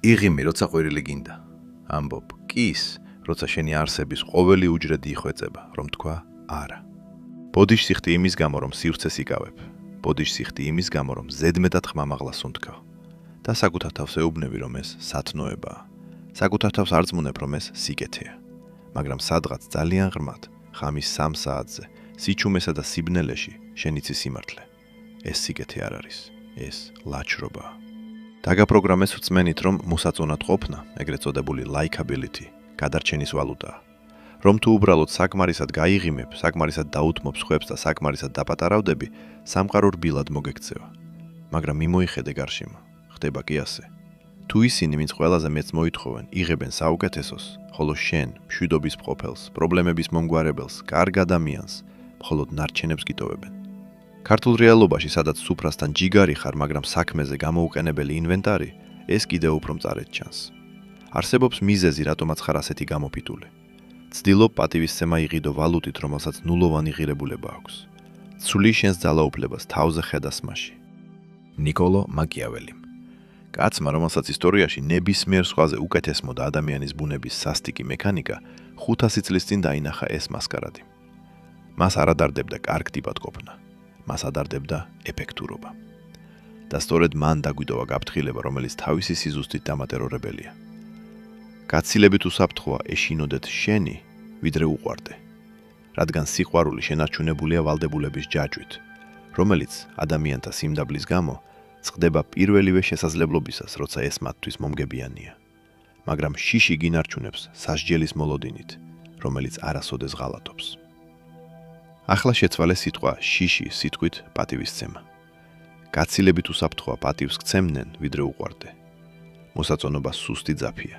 იღიმე, როცა ყვირილი გინდა. ამბობ, კის, როცა შენი არსების ყოველი უჯრედი იხვეწება, რომ თქვა არა. ბოდიშ სიხდი იმის გამო, რომ სივრცეს იკავებ. ბოდიშ სიხდი იმის გამო, რომ ზედმეტად ხმამაღლას უნთქავ. და საკუთარ თავს ეუბნები, რომ ეს სათნოებაა. საკუთარ თავს არ ძმუნებ, რომ ეს სიკეთეა. მაგრამ სადღაც ძალიან ღრმად, ხამის 3 საათზე, სიჩუმესა და სიბნელეში შენიცი სიმართლე. ეს სიკეთე არ არის, ეს ლაჩრობაა. დაგაპროგრამეს ვწმენით, რომ მოსაწონად ყოფნა, ეგრეთ წოდებული likability, გადარჩენის ვალუტაა. რომ თუ უბრალოდ საკმარისად გაიღიმებ, საკმარისად დაუთმობ სხვებს და საკმარისად დაპატარავდები, სამყარო რბილად მოგექცევა. მაგრამ მიმოიხედე გარშემო, ხდება კი ასე. თუ ისინი, ვინც ყველაზე მეც მოითხოვენ, იღებენ საუკეთესოს, ხოლო შენ, მშვიდობის მყოფელს, პრობლემების მომგვარებელს, კარგ ადამიანს, მხოლოდ ნარჩენებს გიტოვებენ. ქართულ რეალობაში, სადაც სუფრასთან ჯიგარი ხარ, მაგრამ საქმეზე გამოუყენებელი ინვენტარი, ეს კიდევ უფრო მწარედ ჩანს. არსებობს მიზეზი, რატომაც ხარ ასეთი გამოფიტული. ცდილობ პატივისცემა იყიდო ვალუტით, რომელსაც ნულოვანი ღირებულება აქვს. ცვლი შენს ძალაუფლებას თავზე ხედას მასში. ნიკოლო მაკიაველიმ. კაცმა, რომელსაც ისტორიაში ნებისმიერ სხვაზე უკეთესმოდა ადამიანის ბუნების სასტიკი მექანიკა, 500 წლის წინ დაინახა ეს მასკარადი. მას არ ადარდებდა კარგ ტიპად ყოფნა. მას ადარდებდა ეფექტურობა. და სწორედ მან დაგვიტოვა გაფრთხილება, რომელიც თავისი სიზუსტით დამატერორებელია. გაცილებით უსაფრთხოა ეშინოდეთ შენი, ვიდრე უყვარდე. რადგან სიყვარული შენარჩუნებულია ვალდებულების ჯაჭვით, რომელიც ადამიანთა სიმდაბლის გამო წყდება პირველივე შესაძლებლობისას, როცა ეს მათთვის მომგებიანია. მაგრამ შიში გინარჩუნებს სასჯელის მოლოდინით, რომელიც არასოდეს ღალატობს. ახლა შეცვალე სიტყვა შიში სიტყვით პატივისცემა. გაცილებით უსაფრთხოა პატივს გცემდნენ, ვიდრე უყვარდე. მოსაწონობა სუსტი ძაფია.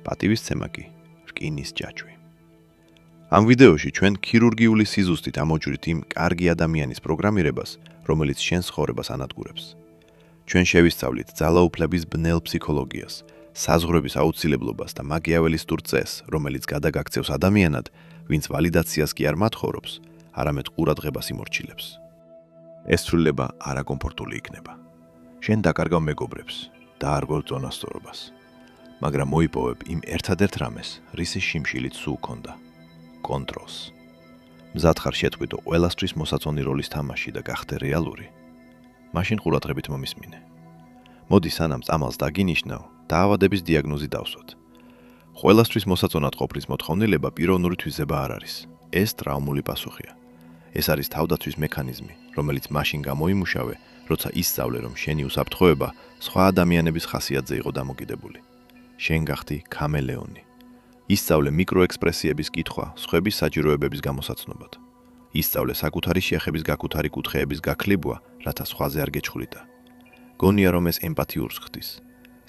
პატივისცემა კი რკინის ჯაჭვი. ამ ვიდეოში ჩვენ ქირურგიული სიზუსტით ამოჯვრით იმ კარგი ადამიანის პროგრამირებას, რომელიც შენს ცხოვრებას ანადგურებს. ჩვენ შევისწავლით ძალაუფლების ბნელ ფსიქოლოგიას, საზღვრების აუცილებლობას და მაკიაველისტურ წესს, რომელიც გადაგაქცევს ადამიანად, ვინც ვალიდაციას კი არ მათხოვრობს, არამედ ყურადღებას იმორჩილებს. ეს ცვლილება არაკომფორტული იქნება. შენ დაკარგავ მეგობრებს და არ გვევ წონასწორობას. მაგრამ მოიპოვებ იმ ერთადერთ რამეს, რისი შიმშილით სულ ჰქონდა. კონტროლს. მზად ხარ შეტყვიდო ყველასთვის მოსაწონი როლის თამაში და გახდე რეალური. მაშინ ყურადღებით მომისმინე. მოდი სანამ წამალს დაგინიშნავ, დაავადების დიაგნოზი დავსვათ. ყველასთვის მოსაწონად ყოფნის მოთხოვნილება პიროვნური თვისება არ არის. ეს ტრავმული პასუხია. ეს არის თავდაცვის მექანიზმი, რომელიც მაშინ გამოიმუშავე, როცა ისწავლე, რომ შენი უსაფრთხოება სხვა ადამიანების ხასიათზე იყო დამოკიდებული. შენ გახდი ქამელეონი. ისწავლე მიკროექსპრესიების კითხვა სხვების საჭიროებების გამოსაცნობად. ისწავლე საკუთარი შეხების გაკუთარი კუთხეების გაქლიბვა, რათა სხვაზე არ გეჩხვრიტა. გონია, რომ ეს ემპათიურს ხდის.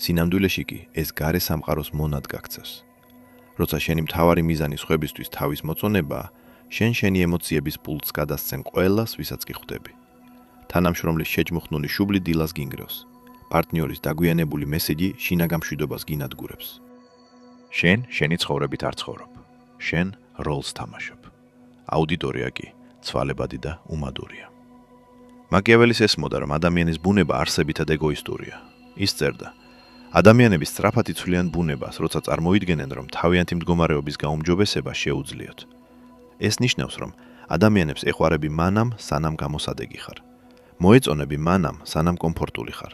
სინამდვილეში კი ეს გარე სამყაროს მონად გაქცევს. როცა შენი მთავარი მიზანი სხვებისთვის თავის მოწონებაა, შენ შენი ემოციების პულსს გადასცემ ყველას, ვისაც კი ხვდები. თანამშრომლის შეჯმუხნული შუბლი დილას გინგრევს. პარტნიორის დაგვიანებული მესეჯი შინაგან მშვიდობას გინადგურებს. შენ შენი ცხოვრებით არ ცხოვრობ. შენ როლს თამაშობ. აუდიტორია კი ცვალებადი და უმადურია. მაკიაველის ესმოდა, რომ ადამიანის ბუნება არსებითად ეგოისტურია. ის წერდა: ადამიანები სწრაფად იცვლიან ბუნებას, როცა წარმოიდგენენ, რომ თავიანთი მდგომარეობის გაუმჯობესება შეუძლიათ. ეს ნიშნავს, რომ ადამიანებს ეყვარები მანამ, სანამ გამოსადეგი ხარ. მოეწონები მანამ, სანამ კომფორტული ხარ.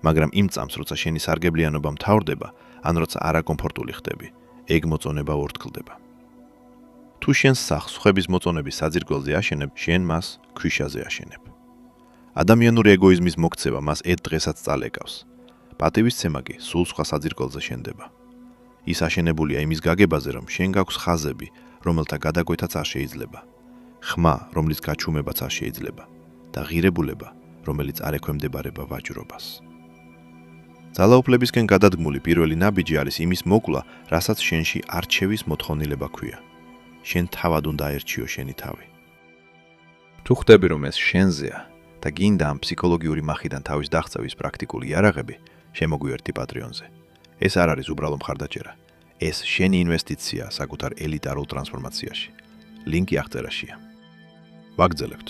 მაგრამ იმ წამს, როცა შენი სარგებლიანობა მთავრდება, ან როცა არაკომფორტული ხდები, ეგ მოწონება ორთქლდება. თუ შენს სახლს სხვების მოწონების საძირკველზე აშენებ, შენ მას ქვიშაზე აშენებ. ადამიანური ეგოიზმის მოქცევა მას ერთ დღესაც წალეკავს. პატივისცემა კი სულ სხვა საძირკველზე შენდება. ის აშენებულია იმის გაგებაზე, რომ შენ გაქვს ხაზები, რომელთა გადაკვეთაც არ შეიძლება. ხმა, რომლის გაჩუმებაც არ შეიძლება და ღირებულება, რომელიც არ ექვემდებარება ვაჭრობას. ძალაუფლებისკენ გადადგმული პირველი ნაბიჯი არის იმის მოკლა, რასაც შენში არჩევის მოთხოვნილება ქვია. შენ თავად უნდა აერჩიო შენი თავი. თუ ხვდები, რომ ეს შენზეა და გინდა ამ ფსიქოლოგიური მახიდან თავის დაღწევის პრაქტიკული იარაღები, შემოგვიერთდი პატრიონზე. ეს არ არის უბრალო მხარდაჭერა. ეს შენი ინვესტიცია საკუთარ ელიტარულ ტრანსფორმაციაში. ლინკი აღწერაშია. ვაგრძელებთ.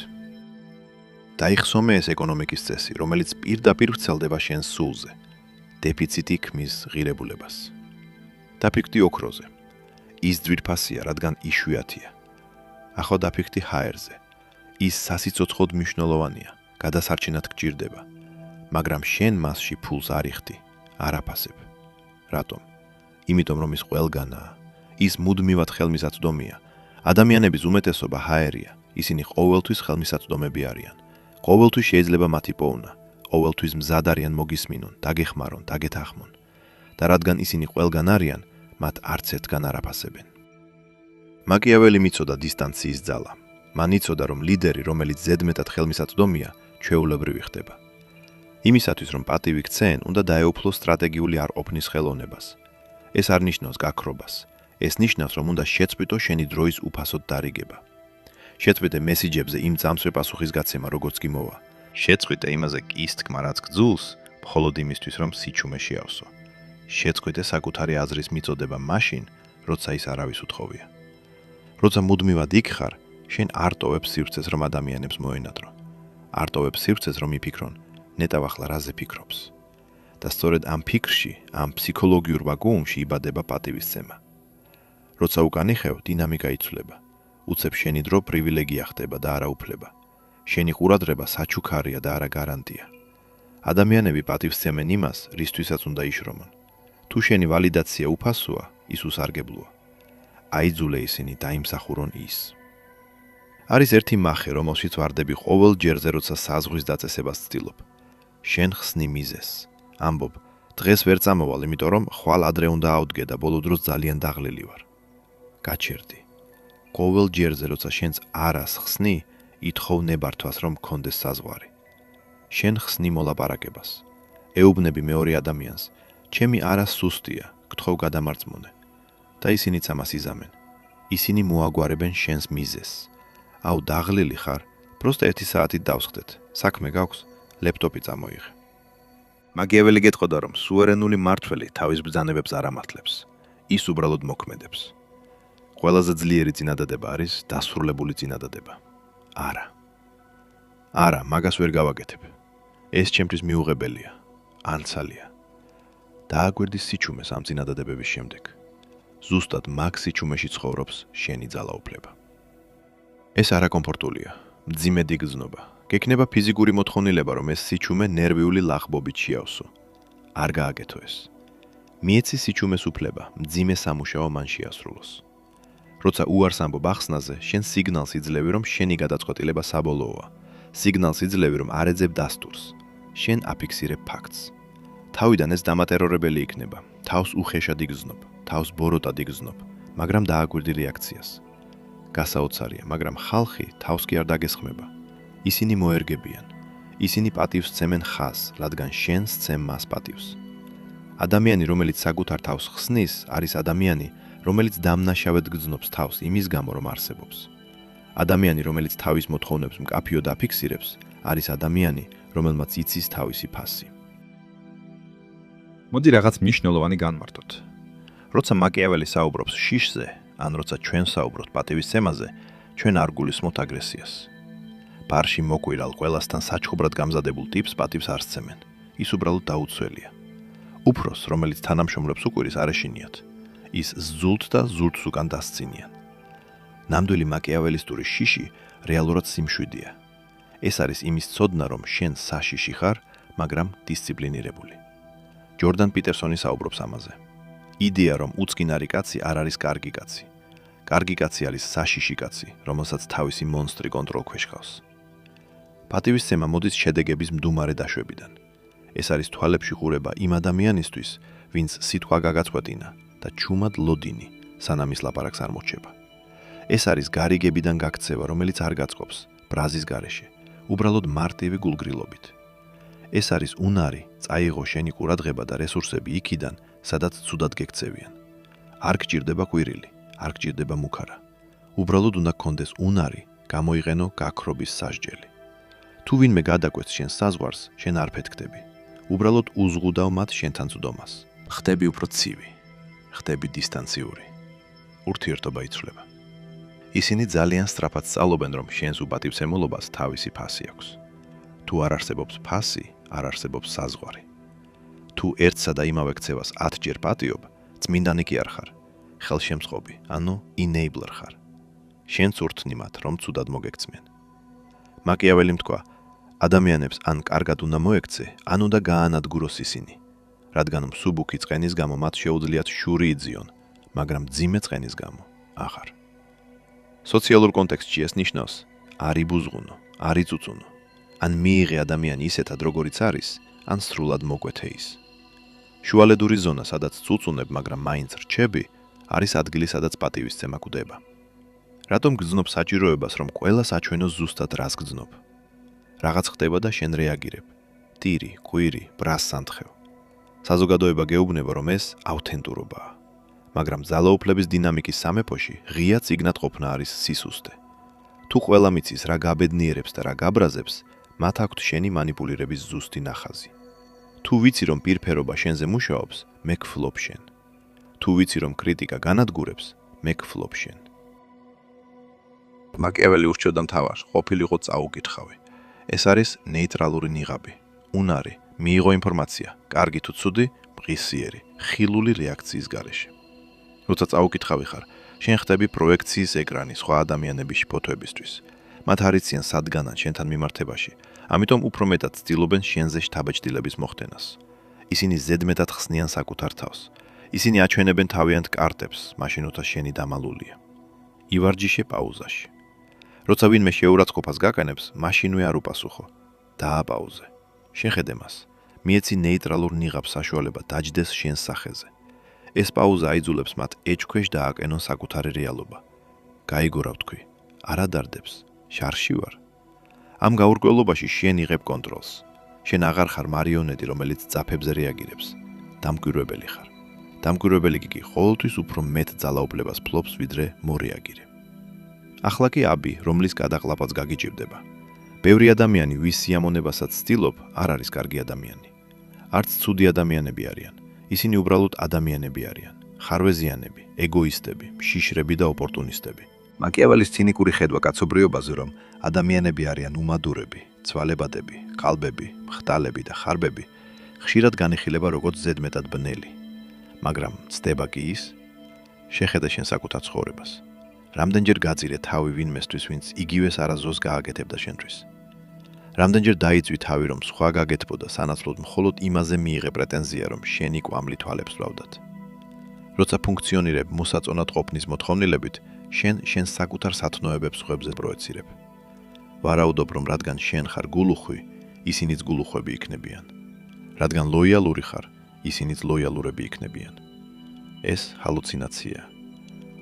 დაიხსომე ეს ეკონომიკის წესი, რომელიც პირდაპირ ვრცელდება შენს სულზე. დეფიციტი ქმნის ღირებულებას. დაფიქრდი ოქროზე. ის ძვირფასია, რადგან იშვიათია. ახლა დაფიქრდი ჰაერზე. ის სასიცოცხლოდ მნიშვნელოვანია, გადასარჩენად გჭირდება. მაგრამ შენ მასში ფულს არ იხდი, არ აფასებ. რატომ? იმიტომ რომ ის ყველგანაა. ის მუდმივად ხელმისაწვდომია. ადამიანების უმეტესობა ჰაერია. ისინი ყოველთვის ხელმისაწვდომები არიან. ყოველთვის შეიძლება მათი პოვნა. ყოველთვის მზად არიან მოგისმინონ, დაგეხმარონ, დაგეთანხმონ. და რადგან ისინი ყველგან არიან, მათ არც ერთგან არ აფასებენ. მაკიაველი მიცოდა დისტანციის ძალა. მან იცოდა, რომ ლიდერი, რომელიც ზედმეტად ხელმისაწვდომია, ჩვეულებრივი ხდება. იმისათვის, რომ პატივი ქცენ, უნდა დაეუფლოს სტრატეგიული არყოფნის ხელოვნებას. ეს არ ნიშნავს გაქრობას. ეს ნიშნავს, რომ უნდა შეწყვიტო შენი დროის უფასოდ დარიგება. შეწყვიტე მესიჯებზე იმ წამსვე პასუხისგაცემა, როგორც კი მოვა. შეწყვიტე იმაზე კის თქმა, რაც გძულს, მხოლოდ იმისთვის, რომ სიჩუმე შეავსო. შეწყვიტე საკუთარი აზრის მიწოდება მაშინ, როცა ის არავის უთხოვია. როცა მუდმივად იქ ხარ, შენ არ ტოვებ სივრცეს, რომ ადამიანებს მოენადრო. არ ტოვებ სივრცეს, რომ იფიქრონ, ნეტავ ახლა რაზე ფიქრობს. და სწორედ ამ ფიქრში, ამ ფსიქოლოგიურ ვაკუუმში იბადება პატივისცემა. როცა უკან იხევ, დინამიკა იცვლება. უცებ შენი დრო პრივილეგია ხდება და არა უფლება. შენი ყურადღება საჩუქარია და არა გარანტია. ადამიანები პატივსცემენ იმას, რისთვისაც უნდა იშრომონ. თუ შენი ვალიდაცია უფასოა, ის უსარგებლოა. აიძულე ისინი დაიმსახურონ ის. არის ერთი მახე, რომელშიც ვარდები ყოველ ჯერზე, როცა საზღვრის დაწესებას ვცდილობ. შენ ხსნი მიზეს. ამბობ, დღეს ვერ წამოვალ, იმიტომ რომ ხვალ ადრე უნდა ავდგე და ბოლო დროს ძალიან დაღლილი ვარ. გაჩერდი. ყოველ ჯერზე, როცა შენს არას ხსნი, ითხოვ ნებართვას, რომ გქონდეს საზღვარი. შენ ხსნი მოლაპარაკებას. ეუბნები მეორე ადამიანს, ჩემი არა სუსტია, გთხოვ გადამარწმუნე. და ისინიც ამას იზამენ. ისინი მოაგვარებენ შენს მიზეს. აუ დაღლილი ხარ, პროსტა 1 საათით დავსხდეთ. საქმე გაქვს, ლეპტოპი წამოიღე. მაკიაველი გეტყოდა, რომ სუვერენული მმართველი თავის ბრძანებებს არ ამართლებს. ის უბრალოდ მოქმედებს. ყველაზე ძლიერი წინადადება არის დასრულებული წინადადება. არა. არა, მაგას ვერ გავაკეთებ. ეს ჩემთვის მიუღებელია, ანცალია. დააგვერდი სიჩუმეს ამ წინადადებების შემდეგ. ზუსტად მაგ სიჩუმეში ცხოვრობს შენი ძალაუფლება. ეს არაკომფორტულია, მძიმე დგზნობა. გექნება ფიზიკური მოთხოვნილება, რომ ეს სიჩუმე ნერვიული ლახბობით შეავსო. არ გააკეთო ეს. მიეცი სიჩუმეს უფლება, მძიმე სამუშაო მან შეასრულოს. როცა უარს ამბობ ახსნაზე, შენ სიგნალს იძლევი, რომ შენი გადაწყვეტილება საბოლოოა. სიგნალს იძლევი, რომ არ ეძებ დასტურს. შენ აფიქსირებ ფაქტს. თავიდან ეს დამატერორებელი იქნება. თავს უხეშად იგზნობ, თავს ბოროტად იგზნობ, მაგრამ დააგვირდი რეაქციას. გასაოცარია, მაგრამ ხალხი თავს კი არ დაგესხმება. ისინი მოერგებიან. ისინი პატივს სცემენ ხას, რადგან შენ სცემ მას პატივს. ადამიანი, რომელიც საკუთარ თავს ხსნის, არის ადამიანი, რომელიც დამნაშავედ გრძნობს თავს იმის გამო, რომ არსებობს. ადამიანი, რომელიც თავის მოთხოვნებს მკაფიოდ აფიქსირებს, არის ადამიანი, რომელმაც იცის თავისი ფასი. მოდი რაღაც მნიშვნელოვანი განმარტოთ. როცა მაკიაველი საუბრობს შიშზე, ან როცა ჩვენ საუბრობთ პატივისცემაზე, ჩვენ არ გულისხმობთ აგრესიას. ბარში მოკვირალ ყველასთან საჩხუბრად გამზადებულ ტიპს პატივს არ სცემენ. ის უბრალოდ დაუცველია. უფროს, რომელიც თანამშრომლებს უკვირის, არ ეშინიათ. ის ზულთ და ზურთს უკან დასცინიან. ნამდვილი მაკიაველისტური შიში რეალურად სიმშვიდეა. ეს არის იმის ცოდნა, რომ შენ საშიში ხარ, მაგრამ დისციპლინირებული. ჯორდან პიტერსონი საუბრობს ამაზე. იდეა, რომ უწკინარი კაცი არ არის კარგი კაცი. კარგი კაცი არის საშიში კაცი, რომელსაც თავისი მონსტრი კონტროლქვეშ ხავს. პატივისცემა მოდის შედეგების მდუმარე დაშვებიდან. ეს არის თვალებში ყურება იმ ადამიანისთვის, ვინც სიტყვა გაგაწყვეტინა და ჩუმად ლოდინი, სანამ ის ლაპარაკს არ მოჩება. ეს არის გარიგებიდან გაქცევა, რომელიც არ გაწყობს, ბრაზის გარეშე, უბრალოდ მარტივი გულგრილობით. ეს არის უნარი, წაიღო შენი ყურადღება და რესურსები იქიდან, სადაც ცუდად გექცევიან. არ გჭირდება კვირილი, არ გჭირდება მუქარა. უბრალოდ უნდა გქონდეს უნარი, გამოიყენო გაქრობის სასჯელი. თუ ვინმე გადაკვეთს შენ საზღვარს, შენ არ ფეთქდები. უბრალოდ უზღუდავ მათ შენთან წვდომას. ხდები უფრო ცივი, ხდები დისტანციური. ურთიერთობა იცვლება. ისინი ძალიან სწრაფად სწავლობენ, რომ შენს უპატივცემულობას თავისი ფასი აქვს. თუ არ არსებობს ფასი, არ არსებობს საზღვარი. თუ ერთსა და იმავე ქცევას 10 ჯერ პატიობ, წმინდანი კი არ ხარ, ხელშემწყობი, ანუ enabler ხარ. შენ წურთნი მათ, რომ ცუდად მოგექცნენ. მაკიაველიმ თქვა, ადამიანებს ან კარგად უნდა მოექცე, ან უნდა გაანადგუროს ისინი, რადგან მსუბუქი წყენის გამო მათ შეუძლიათ შური იძიონ, მაგრამ მძიმე წყენის გამო აღარ. სოციალურ კონტექსტში ეს ნიშნავს, არ იბუზღუნო, არ იწუწუნო, ან მიიღე ადამიანი ისეთად, როგორიც არის, ან სრულად მოკვეთე ის. შუალედური ზონა, სადაც წუწუნებ, მაგრამ მაინც რჩები, არის ადგილი, სადაც პატივისცემა გვდება. რატომ გძნობ საჭიროებას, რომ ყველა საჩვენო ზუსტად რას გძნობ? რაღაც ხდება და შენ რეაგირებ. ტირი, კვირი, ბრას სანთხევ. საზოგადოება გეუბნება, რომ ეს ავთენტურობაა. მაგრამ ძალაუფლების დინამიკის სამეფოში ღია წიგნად ყოფნა არის სისუსტე. თუ ყველა მიცის რა გაბედნიერებს და რა გაბრაზებს, მათ აქვთ შენი მანიპულირების ზუსტი ნახაზი. თუ ვიცი რომ პირფერობა შენზე მუშაობს, მე გფლობ შენ. თუ ვიცი რომ კრიტიკა განადგურებს, მე გფლობ შენ. მაკიაველი ურჩევდა მთავარს, ყოფილიყო წაუკითხავი. ეს არის ნეიტრალური ნიღაბი, უნარი, მიიღო ინფორმაცია, კარგი თუ ცუდი, მღისიერი, ხილული რეაქციის გარეშე. როცა წაუკითხავი ხარ, შენ ხდები პროექციის ეკრანი სხვა ადამიანების ფოტოებისთვის. მათ არ იციან სად განან შენთან მიმართებაში, ამიტომ უფრო მეტად ცდილობენ შენზე შთაბეჭდილების მოხდენას. ისინი ზედმეტად ხსნიან საკუთარ თავს. ისინი აჩვენებენ თავიანთ კარტებს, მაშინ როცა შენი დამალულია. ივარჯიშე პაუზაში. როცა ვინმე შეურაცხყოფას გაკანებს, მაშინვე არ უპასუხო. დააპაუზე. შეხედე მას. მიეცი ნეიტრალურ ნიღაბს საშუალება დაჯდეს შენს სახეზე. ეს პაუზა აიძულებს მათ ეჭქვეშ დააკენონ საკუთარი რეალობა. გაიგორავ თქვი, არ ადარდებს, შარში ვარ. ამ გაურკვევლობაში შენ იღებ კონტროლს. შენ აღარ ხარ მარიონეტი, რომელიც ძაფებზე რეაგირებს. დამკვირვებელი ხარ. დამკვირვებელი კი ყოველთვის უფრო მეტ ძალაუფლებას ფლობს, ვიდრე მორეაგირე. ახლა კი აბი, რომლის გადაყლაპაც გაგიჭირდება. ბევრი ადამიანი, ვის სიამოვნებასაც ცდილობ, არ არის კარგი ადამიანი. არც ცუდი ადამიანები არიან. ისინი უბრალოდ ადამიანები არიან. ხარვეზიანები, ეგოისტები, შიშრები და ოპორტუნისტები. მაკიაველის ცინიკური ხედვა კაცობრიობაზე, რომ ადამიანები არიან უმადურები, ცვალებადები, ყალბები, მხტალები და ხარბები, ხშირად განიხილება როგორც ზედმეტად ბნელი. მაგრამ ცდება კი ის, შეხედე შენ საკუთარ ცხოვრებას. რამდენჯერ გაწირე თავი ვინმესთვის, ვინც იგივეს არაზოს გააკეთებდა შენთვის. რამდენჯერ დაიწვი თავი, რომ სხვა გაგეთბოდა, სანაცვლოდ მხოლოდ იმაზე მიიღე პრეტენზია, რომ შენი კვამლი თვალებს ვლავდათ. როცა ფუნქციონირებ მოსაწონად ყოფნის მოთხოვნილებით, შენ საკუთარ სათნოებებს ხვებზე პროეცირებ. ვარაუდობ, რომ რადგან შენ ხარ გულუხვი, ისინიც გულუხვები იქნებიან. რადგან ლოიალური ხარ, ისინიც ლოიალურები იქნებიან. ეს ჰალუცინაციაა.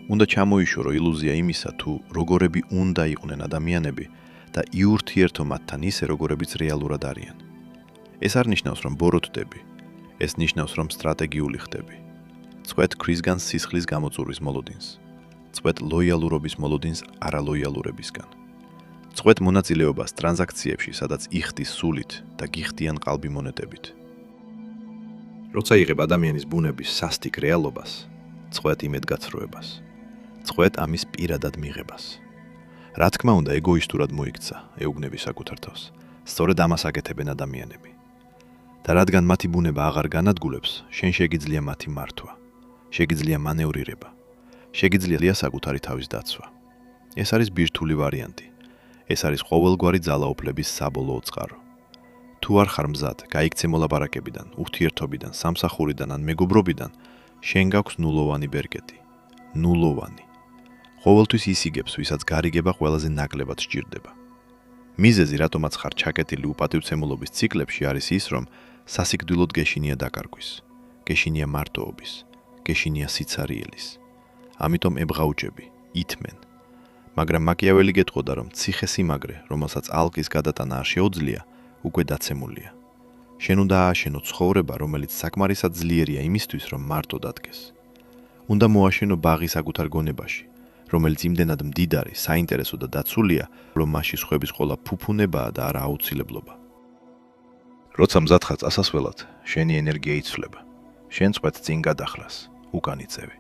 უნდა ჩამოიშორო ილუზია იმისა, თუ როგორები უნდა იყვნენ ადამიანები და იურთიერთო მათთან ისე, როგორებიც რეალურად არიან. ეს არ ნიშნავს, რომ ბოროტდები. ეს ნიშნავს, რომ სტრატეგიული ხდები. წვეთ ქრისგან სისხლის გამოწვევის მოლოდინს. წვეთ ლოიალურობის მოლოდინს არალოიალურებისგან. წვეთ მონაწილეობას ტრანზაქციებში, სადაც იხდის სულით და გიხდიან ყალბი მონეტებით. როცა იღებ ადამიანის ბუნების სასტიკ რეალობას, წვეთ იმედგაცრუებას. წვეთ ამის პირადად მიღებას. რა თქმა უნდა, ეგოისტურად მოიქცა, ეუბნები საკუთარ თავს. სწორედ ამას აკეთებენ ადამიანები. და რადგან მათი ბუნება აღარ განადგურებს, შენ შეგიძლია მათი მართვა. შეგიძლია მანევრირება. შეგიძლია საკუთარი თავის დაცვა. ეს არის ბირთვული ვარიანტი. ეს არის ყოველგვარი ძალაუფლების საბოლოო წყარო. თუ არ ხარ მზად, გაიქცე მოლაპარაკებიდან, ურთიერთობიდან, სამსახურიდან ან მეგობრობიდან, შენ გაქვს ნულოვანი ბერკეტი. ნულოვანი. ყოველთვის ის იგებს, ვისაც გარიგება ყველაზე ნაკლებად სჭირდება. მიზეზი, რატომაც ხარ ჩაკეტილი უპატივცემულობის ციკლებში, არის ის, რომ სასიკვდილოდ გეშინია დაკარგვის, გეშინია მარტოობის, გეშინია სიცარიელის. ამიტომ ებღაუჭები, ითმენ. მაგრამ მაკიაველი გეტყოდა, რომ ციხე-სიმაგრე, რომელსაც ალყის გადატანა არ შეუძლია, უკვე დაცემულია. შენ უნდა ააშენო ცხოვრება, რომელიც საკმარისად ძლიერია იმისთვის, რომ მარტო დადგეს. უნდა მოაშენო ბაღი საკუთარ გონებაში, რომელიც იმდენად მდიდარი, საინტერესო და დაცულია, რომ მასში სხვების ყოლა ფუფუნებაა და არა აუცილებლობა. როცა მზად ხარ წასასვლელად, შენი ენერგია იცვლება. შენ წვეთ წინ გადახლას, უკან იწევი.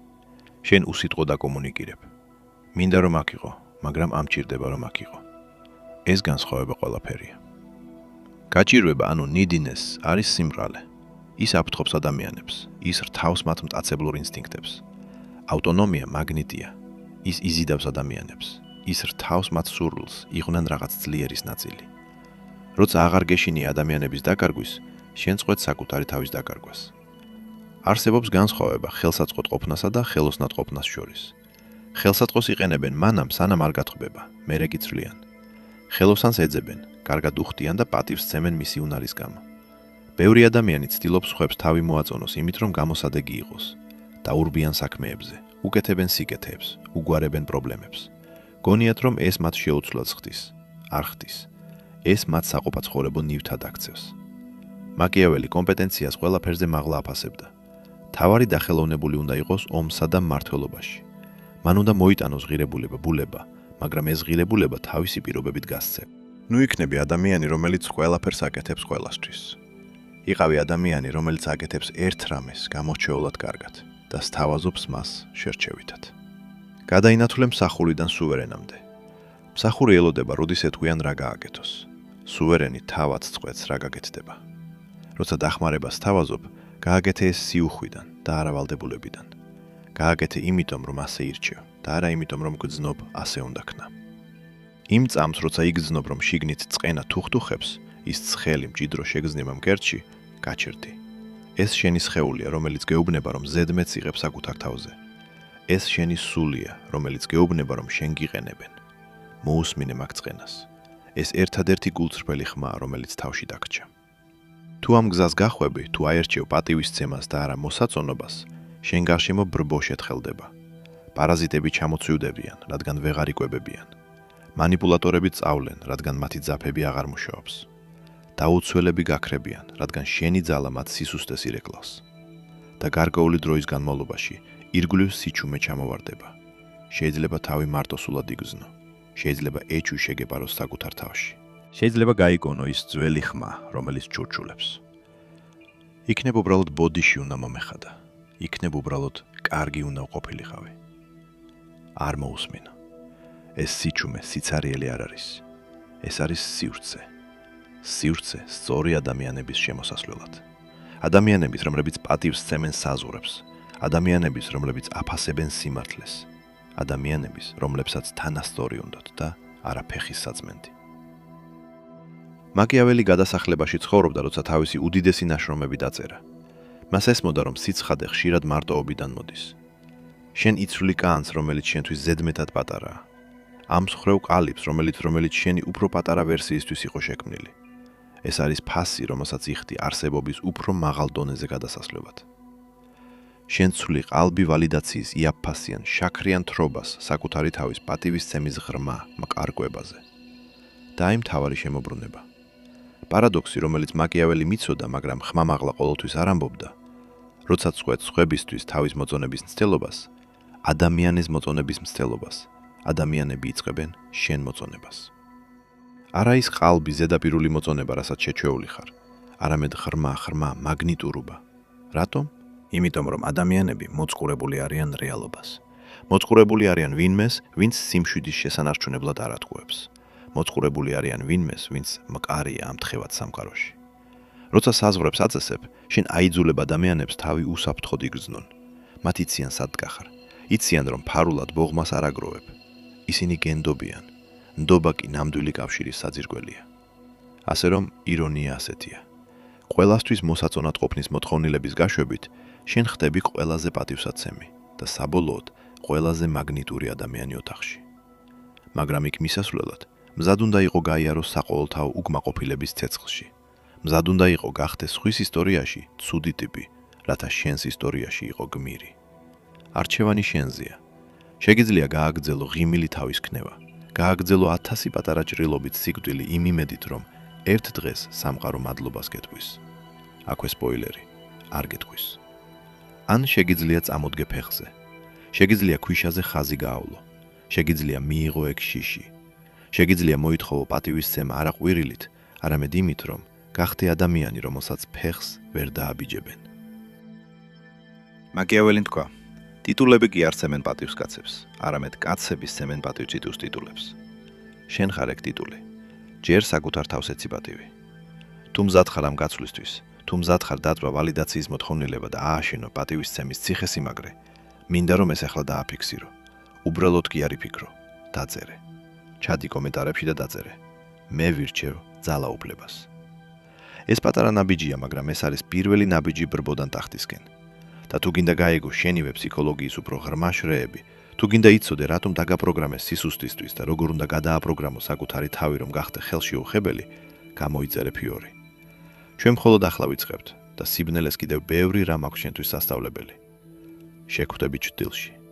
შენ უსიტყვო დაკომუნიკირებ. მინდა რომ აქ იყო, მაგრამ ამჭირდება რომ აქ იყო. ეს განსხვავება ყველაფერია. გაჭირვება, ანუ neediness არის სიმრავლე. ის აფრთხობს ადამიანებს, ის რთავს მათ მტაცებლურ ინსტინქტებს. ავტონომია მაგნიტია, ის იზიდავს ადამიანებს, ის რთავს მათ სურვილს, იყვნენ რაღაც ძლიერის ნაწილი. როცა აღარ გეშინია ადამიანების დაკარგვის, შენ წყვეთ საკუთარი თავის დაკარგვას. არსებობს განსხვავება ხელსაწყოთ ყოფნასა და ხელოსნად ყოფნას შორის. ხელსაწყოს იყენებენ მანამ, სანამ არ გათხრბება, მერე კი ცვლიან. ხელოსანს ეძებენ, კარგად უხდიან და პატივს სცემენ მისი უნარის გამო. ბევრი ადამიანი ცდილობს სხვებს თავი მოაწონოს იმით, რომ გამოსადეგი იყოს. დაურბიან საქმეებზე, უკეთებენ სიკეთეებს, უგვარებენ პრობლემებს. გონიათ, რომ ეს მათ შეუცვლად ხდის, არ ხდის. ეს მათ საყოფაცხოვრებო ნივთად აქცევს. მაკიაველი კომპეტენციას ყველაფერზე მაღლა აფასებდა. თავარი დახელოვნებული უნდა იყოს ომსა და მმართველობაში. მან უნდა მოიტანოს ღირებულება, ბულება, მაგრამ ეს ღირებულება თავისი პირობებით გასცემ. ნუ იქნები ადამიანი, რომელიც ყველაფერს აკეთებს ყველასთვის. იყავი ადამიანი, რომელიც აკეთებს ერთ რამეს გამორჩეულად კარგად და სთავაზობს მას შერჩევითად. გადაინათვლე მსახურიდან სუვერენამდე. მსახური ელოდება, როდის ეთქვიან რა გააკეთოს. სუვერენი თავად წყვეტს რა გაკეთდება. როცა დახმარება სთავაზობ, გააკეთე ეს სიუხვიდან და არა ვალდებულებიდან. გააკეთე იმიტომ, რომ ასე ირჩევ და არა იმიტომ, რომ გძნობ, ასე უნდა ქნა. იმ წამს, როცა იგრძნობ, რომ შიგნით წყენა თუხტუხებს, ის ცხელი მჭიდრო შეგრძნება მკერდში, გაჩერდი. ეს შენი სხეულია, რომელიც გეუბნება, რომ ზედმეტს იღებ საკუთარ თავზე. ეს შენი სულია, რომელიც გეუბნება, რომ შენ გიყენებენ. მოусმინე მაგ წყენას. ეს ერთადერთი გულწრფელი ხმაა, რომელიც თავში დაგჭა. თუ ამ გზას გახვები, თუ აერჩევ პატივისცემას და არა მოსაწონობას, შენ გარშემო ბრბო შეთხელდება. პარაზიტები ჩამოცვივდებიან, რადგან ვეღარ იკვებებიან. მანიპულატორები წავლენ, რადგან მათი ძაფები აღარ მუშაობს. დაუცველები გაქრებიან, რადგან შენი ძალა მათ სისუსტეს ირეკლავს. და გარკვეული დროის განმავლობაში ირგვლივ სიჩუმე ჩამოვარდება. შეიძლება თავი მარტოსულად იგრძნო. შეიძლება ეჩუ შეგეპაროს საკუთარ თავში. შეიძლება გაიგონო ის ძველი ხმა, რომელიც ჩურჩულებს. იქნებ უბრალოდ ბოდიში უნდა მომეხადა. იქნებ უბრალოდ კარგი უნდა ყოფილიყავი. არ მოусმინო. ეს სიჩუმე სიცარიელი არ არის. ეს არის სივრცე. სივრცე სწორი ადამიანების შემოსასვლელად. ადამიანების, რომლებიც პატივს სცემენ საზღვრებს. ადამიანების, რომლებიც აფასებენ სიმართლეს. ადამიანების, რომლებსაც თანასწორი უნდათ და არა ფეხის საწმენდი. მაკიაველი გადასახლებაში ცხოვრობდა, როცა თავისი უდიდესი ნაშრომები დაწერა. მას ესმოდა, რომ სიცხადე ხშირად მარტოობიდან მოდის. შენ იცვლი კანს, რომელიც შენთვის ზედმეტად პატარაა. ამ მსხრევ ყალიბს, რომელიც შენი უფრო პატარა ვერსიისთვის იყო შექმნილი. ეს არის ფასი, რომელსაც იხდი არსებობის უფრო მაღალ დონეზე გადასასვლელად. შენ ცვლი ყალბი ვალიდაციის იაფფასიან, შაქრიან თრობას საკუთარი თავის პატივისცემის ღრმა მყარკვებაზე. და აი მთავარი შემოbrunება. პარადოქსი, რომელიც მაკიაველი მიცოდა, მაგრამ ხმამაღლა ყოველთვის არ ამბობდა, როცა წყვეტს სხვებისთვის თავის მოწონების მცდელობას, ადამიანის მოწონების მცდელობას, ადამიანები იწყებენ შენ მოწონებას. არა ის ყალბი ზედაპირული მოწონება, რასაც შეჩვეული ხარ, არამედ ღრმა მაგნიტურობა. რატომ? იმიტომ, რომ ადამიანები მოწყურებული არიან რეალობას. მოწყურებული არიან ვინმეს, ვინც სიმშვიდის შესანარჩუნებლად არ ატყუებს. მოწყურებული არიან ვინმეს, ვინც მყარია ამ თხევად სამყაროში. როცა საზღვრებს აწესებ, შენ აიძულებ ადამიანებს თავი უსაფრთხოდ იგრძნონ. მათ იციან სად გახარ. იციან, რომ ფარულად ბოღმას არ აგროვებ. ისინი გენდობიან. ნდობა კი ნამდვილი კავშირის საძირკველია. ასე რომ ირონია ასეთია. ყველასთვის მოსაწონად ყოფნის მოთხოვნილების გაშვებით, შენ ხდები ყველაზე პატივსაცემი და საბოლოოდ ყველაზე მაგნიტური ადამიანი ოთახში. მაგრამ იქ მისასვლელად მზად უნდა იყო გაიაროს საყოველთაო უკმაყოფილების ცეცხლში. მზად უნდა იყო გახდეს სხვის ისტორიაში ცუდი ტიპი, რათა შენს ისტორიაში იყო გმირი. არჩევანი შენზეა. შეგიძლია გააგრძელო ღიმილი თავის ქნება. გააგრძელო 1000 პატარა ჭრილობით სიკვდილი იმ იმედით, რომ ერთ დღეს სამყარო მადლობას გეტყვის. აქვე სპოილერი, არ გეტყვის. ან შეგიძლია წამოდგე ფეხზე. შეგიძლია ქვიშაზე ხაზი გაავლო. შეგიძლია მიიღო ეგ შიში. შეგიძლია მოითხოვო პატივისცემა არა ყვირილით, არამედ იმით, რომ გახდე ადამიანი, რომელსაც ფეხს ვერ დააბიჯებენ. მაკიაველი თქვა, ტიტულები კი არ სცემენ პატივს კაცებს, არამედ კაცები სცემენ პატივციტუს ტიტულებს. შენ ხარ ეგ ტიტული. ჯერ საკუთარ თავს ეცი პატივი. თუ მზად ხარ ამ გაცვლისთვის, თუ მზად ხარ დაწვა ვალიდაციის მოთხოვნილება და ააშენო პატივისცემის ციხესიმაგრე, მინდა რომ ეს ახლა დააფიქსირო. უბრალოდ კი არ იფიქრო, დაწერე. ჩადი კომენტარებში და დაწერე. მე ვირჩევ ძალაუფლებას. ეს პატარა ნაბიჯია, მაგრამ ეს არის პირველი ნაბიჯი ბრბოდან ტახტისკენ. და თუ გინდა გაიგო შენივე ფსიქოლოგიის უფრო ღრმა შრეები, თუ გინდა იცოდე რატომ დაგაპროგრამე სისუსტისთვის და როგორ უნდა გადააპროგრამო საკუთარი თავი რომ გახდე ხელშეუხებელი, გამოიწერე ფიორი. ჩვენ მხოლოდ ახლა ვიწყებთ და სიბნელეს კიდევ ბევრი რამ აქვს შენთვის სასწავლებელი. შეგვხვდებით ჭრილში.